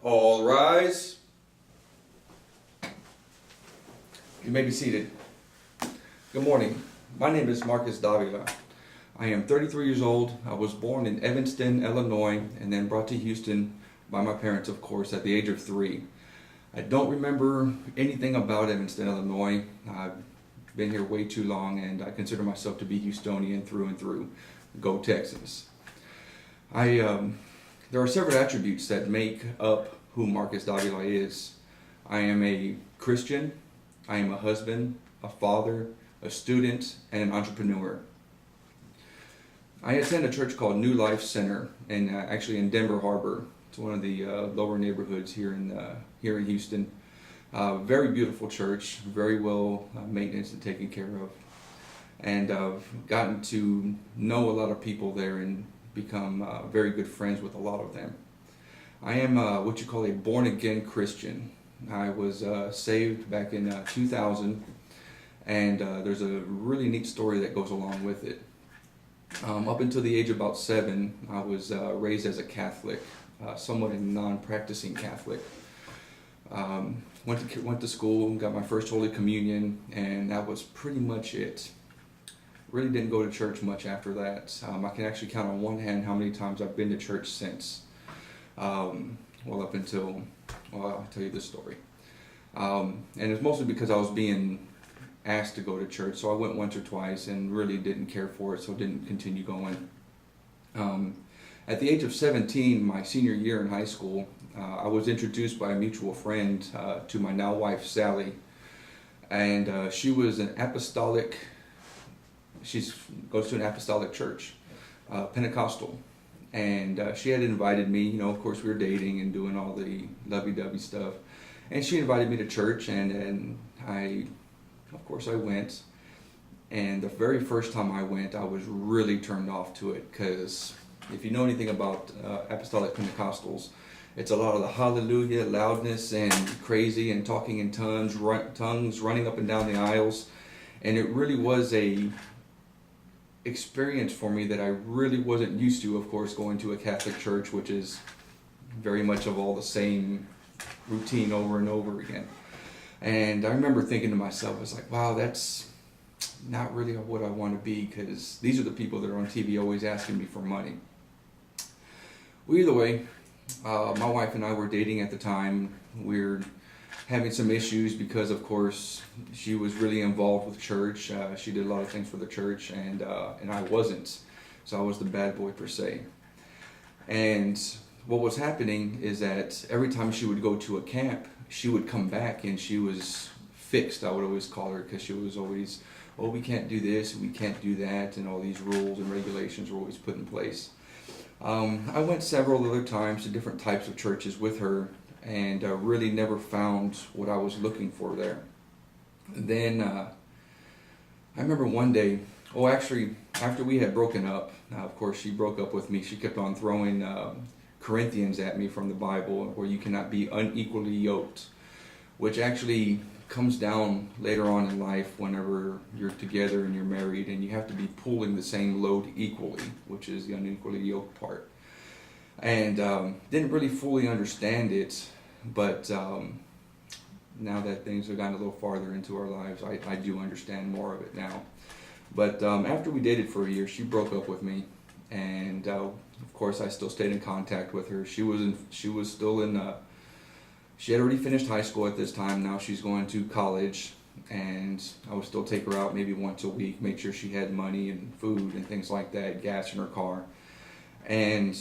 All rise. You may be seated. Good morning. My name is Marcus Davila. I am 33 years old. I was born in Evanston, Illinois, and then brought to Houston by my parents, of course, at the age of 3. I don't remember anything about Evanston, Illinois. I've been here way too long, and I consider myself to be Houstonian through and through. Go Texans. There are several attributes that make up who Marcus Davila is. I am a Christian, I am a husband, a father, a student, and an entrepreneur. I attend a church called New Life Center, and actually in Denver Harbor. It's one of the lower neighborhoods here in Houston. Very beautiful church, very well maintained and taken care of. And I've gotten to know a lot of people there and become very good friends with a lot of them. I am what you call a born-again Christian. I was saved back in 2000, and there's a really neat story that goes along with it. Up until the age of about 7, I was raised as a Catholic, somewhat a non-practicing Catholic. Went to school, got my first Holy Communion, and that was pretty much it. Really didn't go to church much after that. I can actually count on one hand how many times I've been to church since. I'll tell you this story. And it's mostly because I was being asked to go to church, so I went once or twice and really didn't care for it, so didn't continue going. At the age of 17, my senior year in high school, I was introduced by a mutual friend to my now wife, Sally. And she was an apostolic. She goes to an apostolic church, Pentecostal, and she had invited me. Of course, we were dating and doing all the lovey-dovey stuff, and she invited me to church, and I went. And the very first time I went, I was really turned off to it, because if you know anything about apostolic Pentecostals, it's a lot of the hallelujah, loudness, and crazy, and talking in tongues running up and down the aisles, and it really was a experience for me that I really wasn't used to. Of course, going to a Catholic church, which is very much of all the same routine over and over again. And I remember thinking to myself, I was like, wow, that's not really what I want to be, because these are the people that are on TV always asking me for money. Well, either way, my wife and I were dating at the time. We're having some issues because, of course, she was really involved with church. She did a lot of things for the church, and I wasn't. So I was the bad boy per se. And what was happening is that every time she would go to a camp, she would come back and she was fixed, I would always call her, because she was always, oh, we can't do this, we can't do that, and all these rules and regulations were always put in place. I went several other times to different types of churches with her, and really never found what I was looking for there. Then I remember one day, after we had broken up, of course she broke up with me, she kept on throwing Corinthians at me from the Bible, where you cannot be unequally yoked, which actually comes down later on in life whenever you're together and you're married, and you have to be pulling the same load equally, which is the unequally yoked part. And didn't really fully understand it, but now that things have gotten a little farther into our lives, I do understand more of it now. But after we dated for a year, she broke up with me, and of course I still stayed in contact with her. She had already finished high school at this time. Now she's going to college, and I would still take her out maybe once a week, make sure she had money and food and things like that, gas in her car. And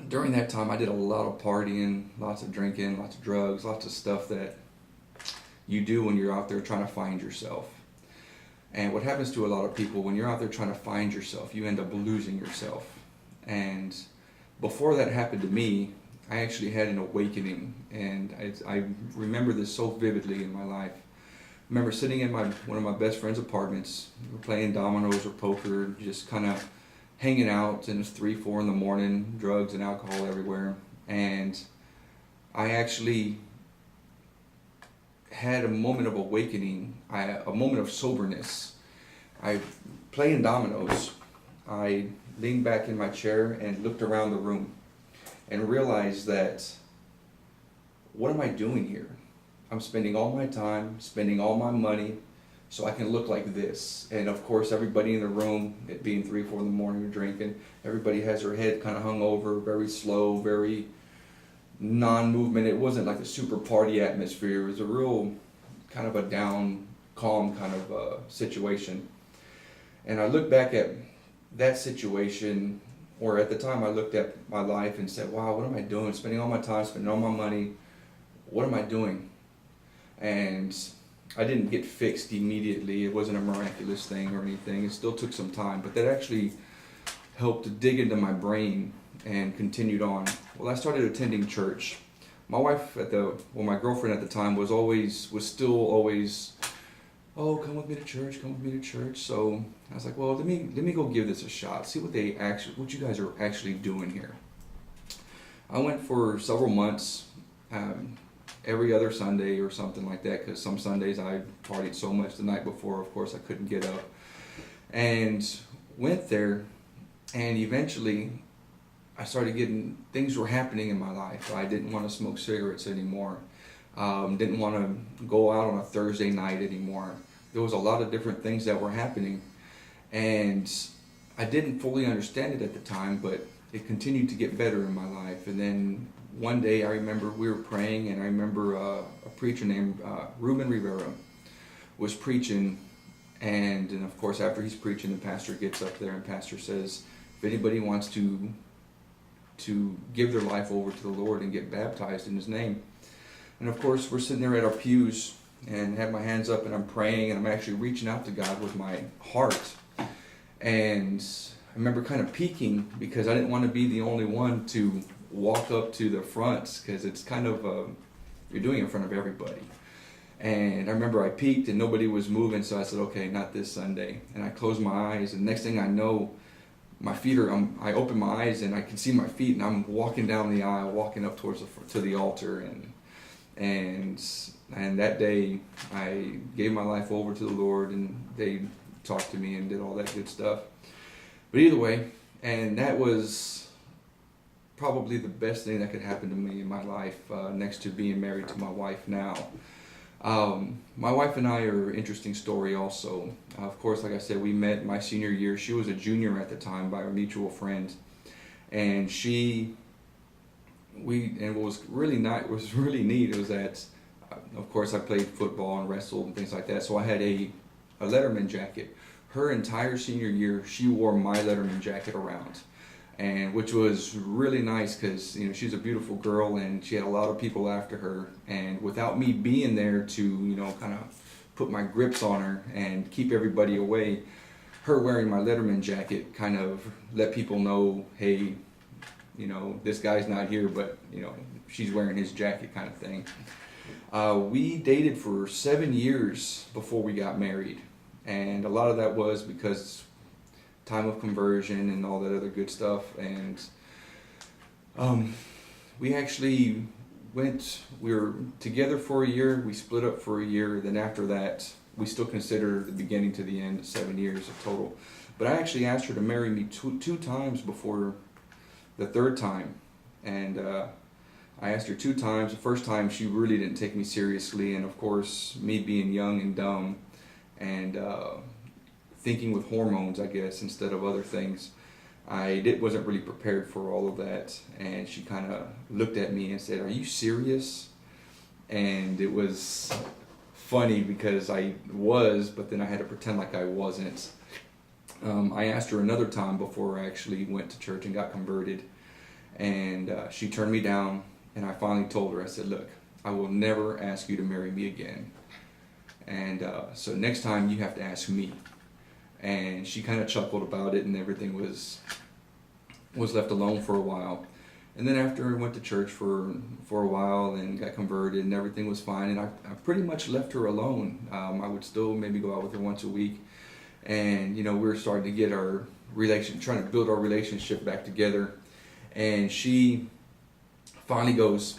during that time, I did a lot of partying, lots of drinking, lots of drugs, lots of stuff that you do when you're out there trying to find yourself. And what happens to a lot of people, when you're out there trying to find yourself, you end up losing yourself. And before that happened to me, I actually had an awakening, and I remember this so vividly in my life. I remember sitting in one of my best friend's apartments, we were playing dominoes or poker, just kind of hanging out, and it's 3, 4 in the morning, drugs and alcohol everywhere, and I actually had a moment of awakening, a moment of soberness. I playing dominoes. I leaned back in my chair and looked around the room and realized that what am I doing here? I'm spending all my time, spending all my money, so I can look like this. And of course, everybody in the room, it being 3 or 4 in the morning, you're drinking, everybody has their head kind of hung over, very slow, very non-movement. It wasn't like a super party atmosphere. It was a real kind of a down, calm kind of situation. And I look back at that situation, or at the time I looked at my life and said, wow, what am I doing? Spending all my time, spending all my money. What am I doing? And I didn't get fixed immediately. It wasn't a miraculous thing or anything. It still took some time, but that actually helped to dig into my brain and continued on. Well, I started attending church. My wife my girlfriend at the time was still always, oh, come with me to church, come with me to church. So I was like, well, let me go give this a shot, see what you guys are actually doing here. I went for several months, every other Sunday or something like that, because some Sundays I partied so much the night before, of course, I couldn't get up. And went there, and eventually I started things were happening in my life. I didn't want to smoke cigarettes anymore. Didn't want to go out on a Thursday night anymore. There was a lot of different things that were happening, and I didn't fully understand it at the time, but it continued to get better in my life. And then one day I remember we were praying, and I remember a preacher named Ruben Rivera was preaching, and of course after he's preaching, the pastor gets up there and pastor says, if anybody wants to give their life over to the Lord and get baptized in his name. And of course we're sitting there at our pews and have my hands up, and I'm praying, and I'm actually reaching out to God with my heart. And I remember kind of peeking because I didn't want to be the only one to walk up to the front, because it's kind of you're doing it in front of everybody. And I remember I peeked and nobody was moving, so I said, okay, not this Sunday. And I closed my eyes, and next thing I know, my feet are, I open my eyes and I can see my feet, and I'm walking down the aisle, walking up towards to the altar. And that day I gave my life over to the Lord, and they talked to me and did all that good stuff. But either way, and that was probably the best thing that could happen to me in my life, next to being married to my wife now. My wife and I are an interesting story also. Of course, like I said, we met my senior year. She was a junior at the time by a mutual friend. And what was really neat was that, of course, I played football and wrestled and things like that. So I had a Letterman jacket. Her entire senior year, she wore my Letterman jacket around. And which was really nice, because she's a beautiful girl and she had a lot of people after her, and without me being there to kind of put my grips on her and keep everybody away, her wearing my Letterman jacket kind of let people know, hey, this guy's not here, but she's wearing his jacket, kind of thing. We dated for 7 years before we got married, and a lot of that was because time of conversion and all that other good stuff. And we actually we were together for a year, we split up for a year, then after that we still consider the beginning to the end 7 years of total. But I actually asked her to marry me two times before the third time. And I asked her 2 times. The first time she really didn't take me seriously, and of course me being young and dumb and thinking with hormones, I guess, instead of other things, I wasn't really prepared for all of that. And she kind of looked at me and said, "Are you serious?" And it was funny because I was, but then I had to pretend like I wasn't. I asked her another time before I actually went to church and got converted, and she turned me down. And I finally told her, I said, "Look, I will never ask you to marry me again. And so next time you have to ask me." And she kind of chuckled about it, and everything was left alone for a while. And then after I went to church for a while and got converted, and everything was fine, and I pretty much left her alone. I would still maybe go out with her once a week, and we were starting to get trying to build our relationship back together. And she finally goes,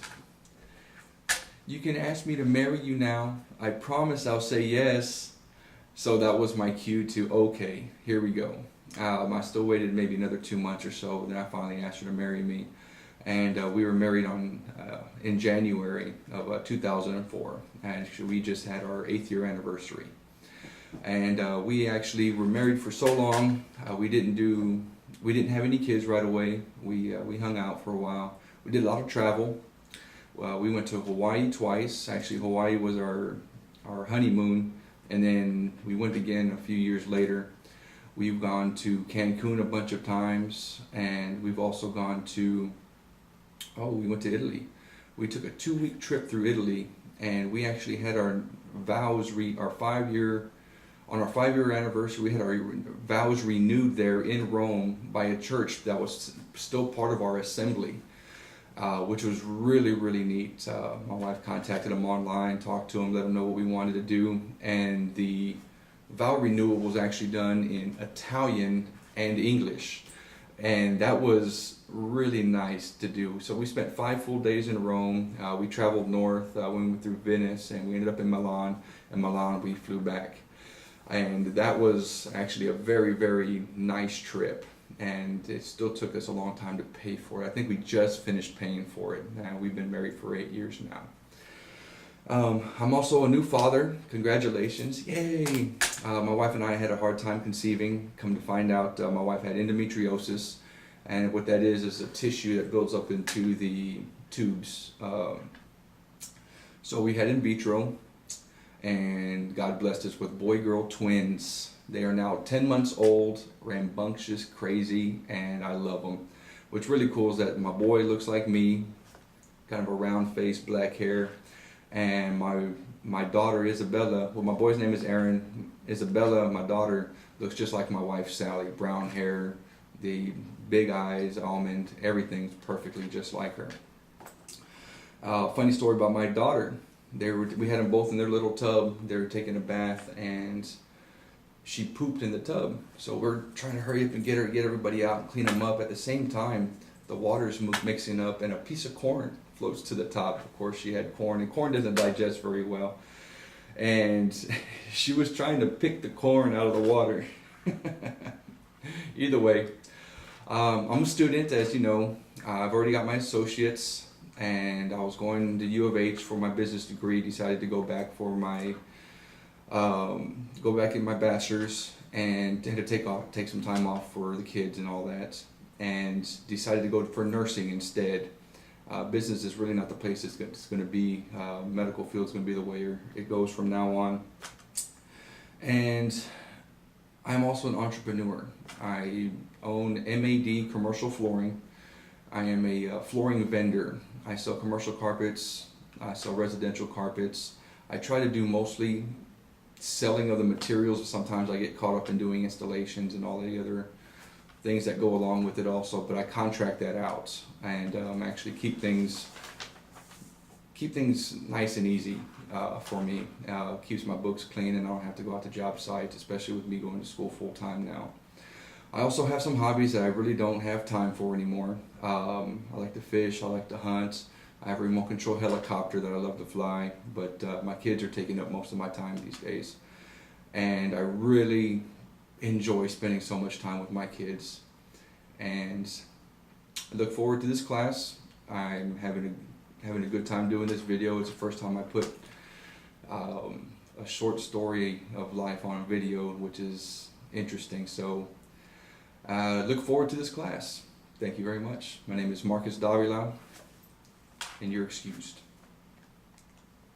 "You can ask me to marry you now. I promise I'll say yes." So that was my cue to, okay, here we go. I still waited maybe another 2 months or so, then I finally asked her to marry me. and we were married in January of 2004. Actually, we just had our 8th year anniversary, and we actually were married for so long. We didn't have any kids right away. We hung out for a while. We did a lot of travel. We went to Hawaii twice. Actually, Hawaii was our honeymoon, and then we went again a few years later. We've gone to Cancun a bunch of times, and we've also gone to, we went to Italy. We took a 2-week trip through Italy, and we actually had our vows, on our 5-year anniversary, we had our vows renewed there in Rome by a church that was still part of our assembly, which was really, really neat. My wife contacted them online, talked to them, let them know what we wanted to do, and the vow renewal was actually done in Italian and English, and that was really nice to do. So we spent 5 full days in Rome. We traveled north, we went through Venice, and we ended up in Milan. In Milan we flew back, and that was actually a very, very nice trip, and it still took us a long time to pay for it. I think we just finished paying for it. Now we've been married for 8 years now. I'm also a new father. Congratulations. Yay! My wife and I had a hard time conceiving. Come to find out, my wife had endometriosis, and what that is a tissue that builds up into the tubes. So we had in vitro, and God blessed us with boy-girl twins. They are now 10 months old, rambunctious, crazy, and I love them. What's really cool is that my boy looks like me, kind of a round face, black hair. And my daughter Isabella, well, my boy's name is Aaron. Isabella, my daughter, looks just like my wife Sally. Brown hair, the big eyes, almond, everything's perfectly just like her. Funny story about my daughter. We had them both in their little tub. They were taking a bath, and she pooped in the tub. So we're trying to hurry up and get everybody out and clean them up. At the same time, the water's mixing up, and a piece of corn floats to the top. Of course, she had corn, and corn doesn't digest very well. And she was trying to pick the corn out of the water. Either way, I'm a student, as you know. I've already got my associates, and I was going to U of H for my business degree. Decided to go back for my in my bachelor's, and had to take some time off for the kids and all that, and decided to go for nursing instead. Business is really not the place it's going to be. Medical field is going to be the way it goes from now on. And I'm also an entrepreneur. I own MAD Commercial Flooring. I am a flooring vendor. I sell commercial carpets. I sell residential carpets. I try to do mostly selling of the materials, but sometimes I get caught up in doing installations and all the other things that go along with it also, but I contract that out, and actually keep things nice and easy for me. Keeps my books clean, and I don't have to go out to job sites, especially with me going to school full time now. I also have some hobbies that I really don't have time for anymore. I like to fish, I like to hunt. I have a remote control helicopter that I love to fly, but my kids are taking up most of my time these days, and I really enjoy spending so much time with my kids, and I look forward to this class. I'm having a good time doing this video. It's the first time I put a short story of life on a video, which is interesting. So look forward to this class. Thank you very much. My name is Marcus Davila, and you're excused.